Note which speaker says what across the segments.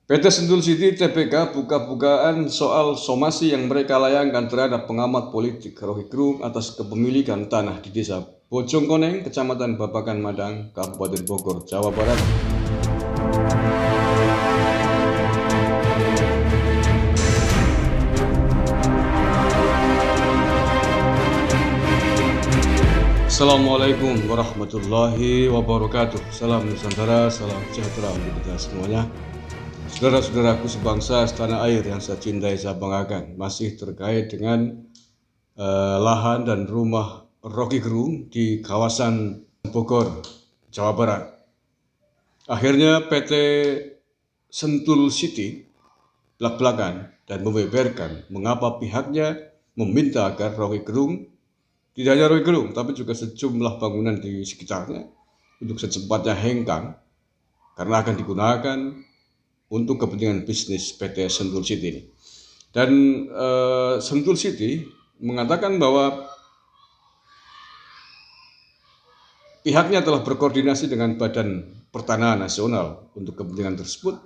Speaker 1: PT Sentul City Tbk buka-bukaan soal somasi yang mereka layangkan terhadap pengamat politik Roky Gerung atas kepemilikan tanah di Desa Bojongkoneng, Kecamatan Babakan Madang, Kabupaten Bogor, Jawa Barat. Assalamualaikum warahmatullahi wabarakatuh. Salam Nusantara, salam sejahtera untuk kita semuanya. Saudara-saudaraku sebangsa setanah air yang saya cintai, saya banggakan, masih terkait dengan lahan dan rumah Roky Gerung di kawasan Bogor, Jawa Barat. Akhirnya PT Sentul City belak-belakan dan membeberkan mengapa pihaknya meminta agar Roky Gerung, tidak hanya Roky Gerung, tapi juga sejumlah bangunan di sekitarnya untuk secepatnya hengkang karena akan digunakan untuk kepentingan bisnis PT Sentul City ini. Dan Sentul City mengatakan bahwa pihaknya telah berkoordinasi dengan Badan Pertanahan Nasional untuk kepentingan tersebut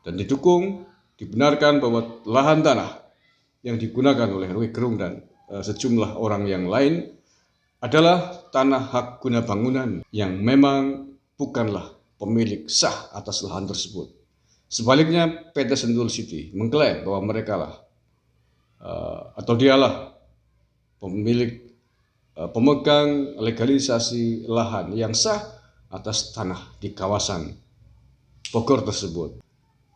Speaker 1: dan dibenarkan bahwa lahan tanah yang digunakan oleh Roky Gerung dan sejumlah orang yang lain adalah tanah hak guna bangunan yang memang bukanlah pemilik sah atas lahan tersebut. Sebaliknya, PT Sentul City mengklaim bahwa mereka lah atau dialah pemilik pemegang legalisasi lahan yang sah atas tanah di kawasan Bogor tersebut.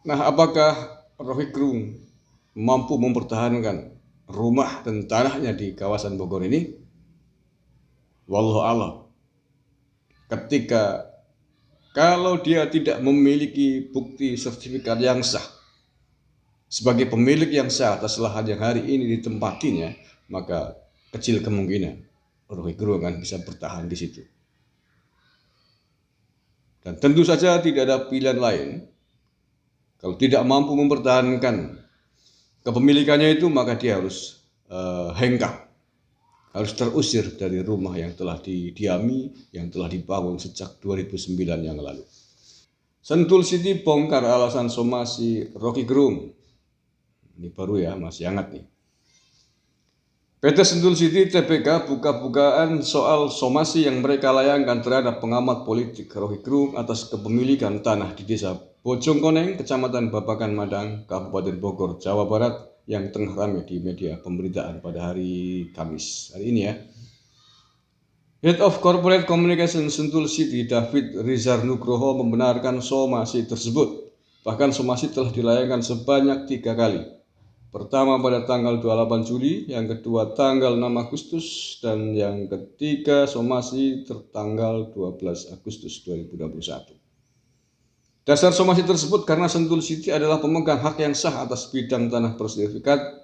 Speaker 1: Nah, apakah Roky Gerung mampu mempertahankan rumah dan tanahnya di kawasan Bogor ini? Wallahu a'lam. Kalau dia tidak memiliki bukti sertifikat yang sah sebagai pemilik yang sah atas lahan yang hari ini ditempatinya, maka kecil kemungkinan Roky Gerung akan bisa bertahan di situ. Dan tentu saja tidak ada pilihan lain. Kalau tidak mampu mempertahankan kepemilikannya itu, maka dia harus hengkang, harus terusir dari rumah yang telah didiami, yang telah dibangun sejak 2009 yang lalu. Sentul City bongkar alasan somasi Roky Gerung. Ini baru ya, masih hangat nih. PT Sentul City Tbk buka-bukaan soal somasi yang mereka layangkan terhadap pengamat politik Roky Gerung atas kepemilikan tanah di Desa Bojongkoneng, Kecamatan Babakan Madang, Kabupaten Bogor, Jawa Barat yang tengah ramai di media pemberitaan pada hari Kamis hari ini ya. Head of Corporate Communication Sentul City, David Rizar Nugroho, membenarkan somasi tersebut. Bahkan somasi telah dilayangkan sebanyak 3 kali. Pertama pada tanggal 28 Juli, yang kedua tanggal 6 Agustus, dan yang ketiga somasi tertanggal 12 Agustus 2021. Dasar somasi tersebut karena Sentul City adalah pemegang hak yang sah atas bidang tanah bersertifikat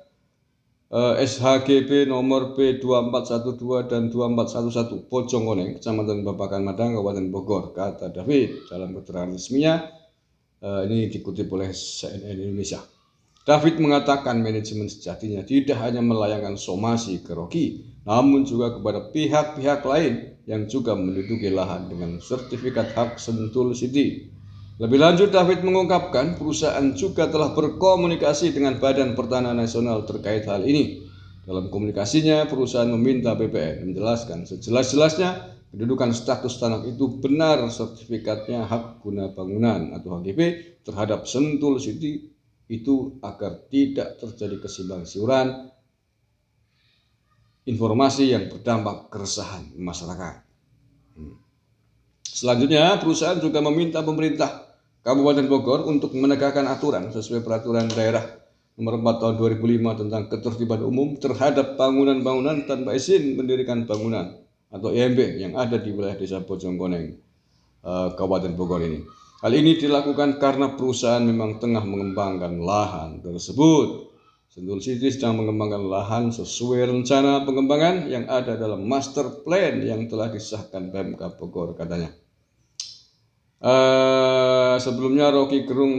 Speaker 1: SHGB nomor B2412 dan 2411 Bojongkoneng, Kecamatan Babakan Madang, Kabupaten Bogor, kata David dalam keterangan resminya. Ini dikutip oleh CNN Indonesia. David mengatakan manajemen sejatinya tidak hanya melayangkan somasi ke Roky, namun juga kepada pihak-pihak lain yang juga menduduki lahan dengan sertifikat hak Sentul City. Lebih lanjut, David mengungkapkan perusahaan juga telah berkomunikasi dengan Badan Pertanahan Nasional terkait hal ini. Dalam komunikasinya, perusahaan meminta BPN menjelaskan sejelas-jelasnya kedudukan status tanah itu benar sertifikatnya hak guna bangunan atau HGB terhadap Sentul City itu agar tidak terjadi kesimpang siuran informasi yang berdampak keresahan masyarakat. Selanjutnya, perusahaan juga meminta pemerintah Kabupaten Bogor untuk menegakkan aturan sesuai peraturan daerah nomor 4 tahun 2005 tentang ketertiban umum terhadap bangunan-bangunan tanpa izin mendirikan bangunan atau IMB yang ada di wilayah Desa Bojongkoneng, Kabupaten Bogor ini. Hal ini dilakukan karena perusahaan memang tengah mengembangkan lahan tersebut. Sentul City sedang mengembangkan lahan sesuai rencana pengembangan yang ada dalam master plan yang telah disahkan Pemkab Bogor, katanya. Sebelumnya Roky Gerung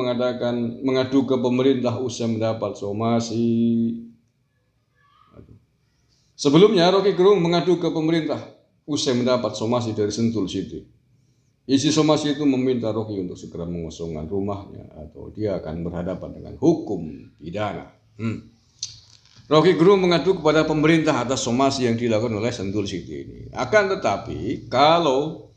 Speaker 1: mengadu ke pemerintah usai mendapat somasi. Sebelumnya Roky Gerung mengadu ke pemerintah usai mendapat somasi dari Sentul City. Isi somasi itu meminta Rocky untuk segera mengosongkan rumahnya atau dia akan berhadapan dengan hukum pidana. Rocky Gerung mengadu kepada pemerintah atas somasi yang dilakukan oleh Sentul City ini. Akan tetapi kalau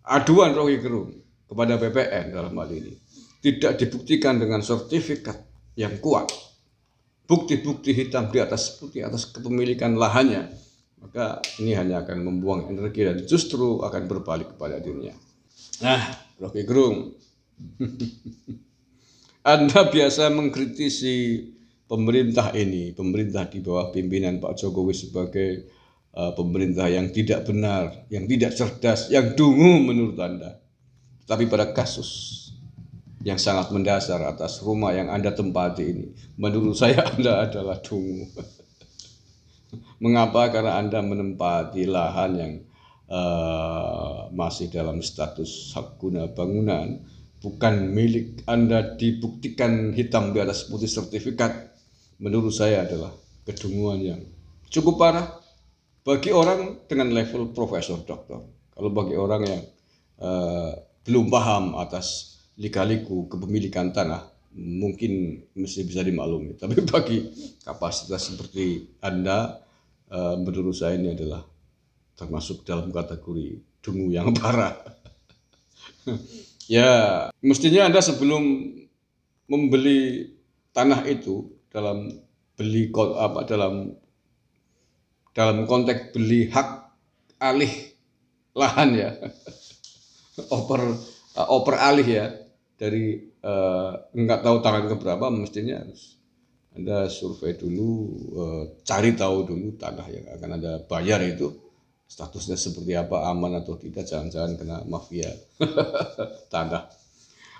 Speaker 1: aduan Rocky Gerung kepada BPN dalam hal ini tidak dibuktikan dengan sertifikat yang kuat, bukti-bukti hitam di atas putih atas kepemilikan lahannya, maka ini hanya akan membuang energi dan justru akan berbalik kepada dirinya. Nah, Rocky Gerung, Anda biasa mengkritisi pemerintah ini, pemerintah di bawah pimpinan Pak Jokowi sebagai pemerintah yang tidak benar, yang tidak cerdas, yang dungu menurut Anda. Tapi pada kasus yang sangat mendasar atas rumah yang Anda tempati ini, menurut saya Anda adalah dungu. Mengapa? Karena Anda menempati lahan yang masih dalam status hak guna bangunan, bukan milik Anda, dibuktikan hitam di atas putih sertifikat. Menurut saya adalah kedunguan yang cukup parah bagi orang dengan level profesor doktor. Kalau bagi orang yang belum paham atas lika-liku kepemilikan tanah, mungkin mesti bisa dimaklumi. Tapi bagi kapasitas seperti Anda, menurut saya ini adalah termasuk dalam kategori dungu yang parah. Ya, mestinya Anda sebelum membeli tanah itu dalam konteks beli hak alih lahan ya, oper alih ya, dari nggak tahu tangan keberapa, mestinya harus Anda survei dulu, cari tahu dulu tanah yang akan Anda bayar itu statusnya seperti apa, aman atau tidak, jangan-jangan kena mafia tanah.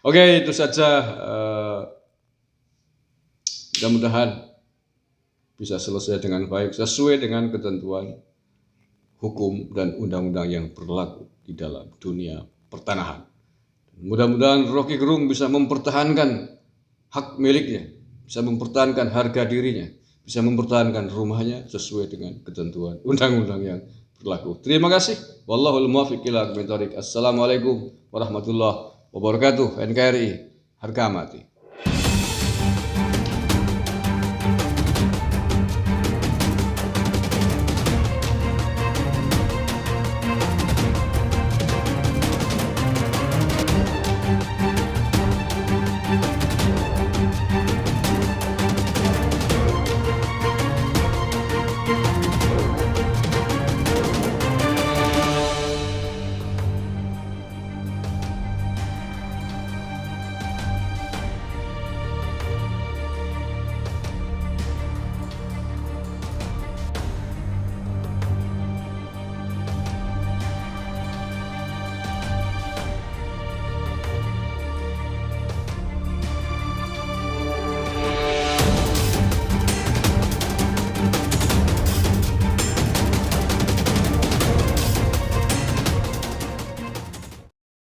Speaker 1: Oke, itu saja. Mudah-mudahan bisa selesai dengan baik sesuai dengan ketentuan hukum dan undang-undang yang berlaku di dalam dunia pertanahan. Mudah-mudahan Rocky Gerung bisa mempertahankan hak miliknya, bisa mempertahankan harga dirinya, bisa mempertahankan rumahnya sesuai dengan ketentuan undang-undang yang berlaku. Terima kasih. Wallahul muwaffiq ila aqwamit thoriq. Assalamualaikum warahmatullahi wabarakatuh. NKRI harga mati.